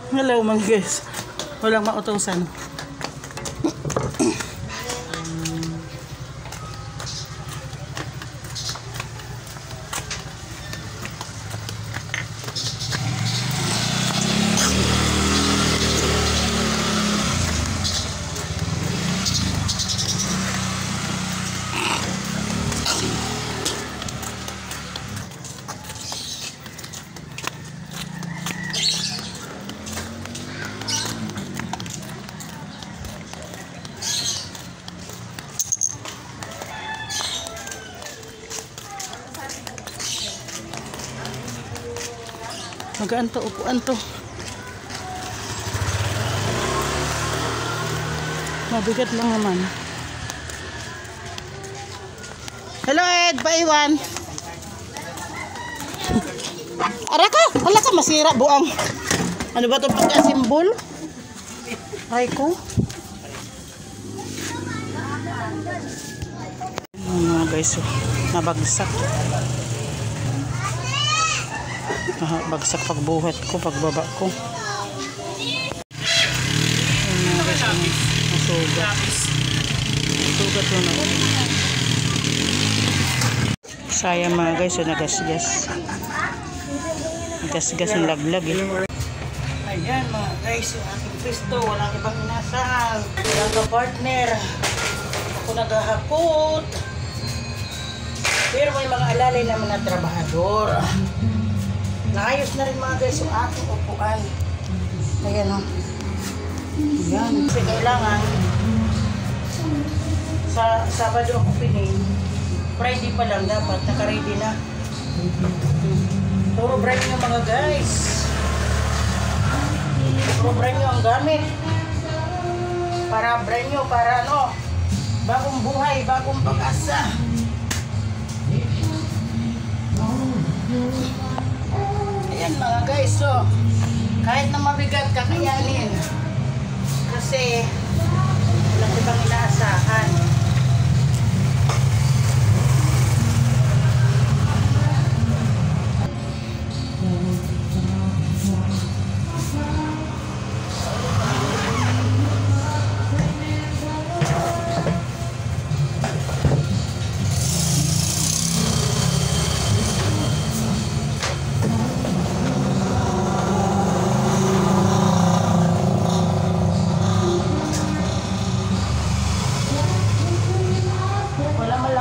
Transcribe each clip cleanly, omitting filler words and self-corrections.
Hello mga guys. Walang mautusan. Magaan to, upuan to. Mabigat lang naman. Hello Ed, paiwan. Ara ka, wala ka masira buang. Ano ba ito pagka-simbol? Ay ko. Mga guys, nabagsak. Bagsak pagbuhat ko, pagbaba ko. Masugat. Masugat yun ako. Sayang mga guys, so nagasgas. Nagasgas yung laglag eh. Ayan mga guys, yung aking Cristo, walang ibang inasal. Walang ka-partner. Ako naghahakot. Pero may mga alalay naman na trabahador. Naayos na rin mga guys yung aking upuan. Ayan o. Ayan. Kasi kailangan sa Sabado ako pinin. Friday pa lang dapat. Naka-ready na. Puro brand nyo mga guys. Puro brand nyo ang gamit. Para brand nyo, para ano, bagong buhay, bagong pag-asa. Ayan mga guys, so kahit na mabigat kakayanin kasi walang ibang inaasahan.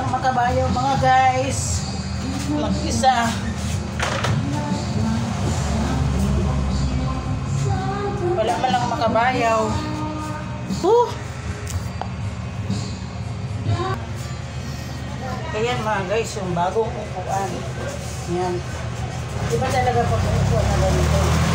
Makabayaw mga guys, mag-isa. Wala man lang makabayaw. Ayan mga guys, yung bagong upuan. Ayan. Diba talaga pag upuan na ganito?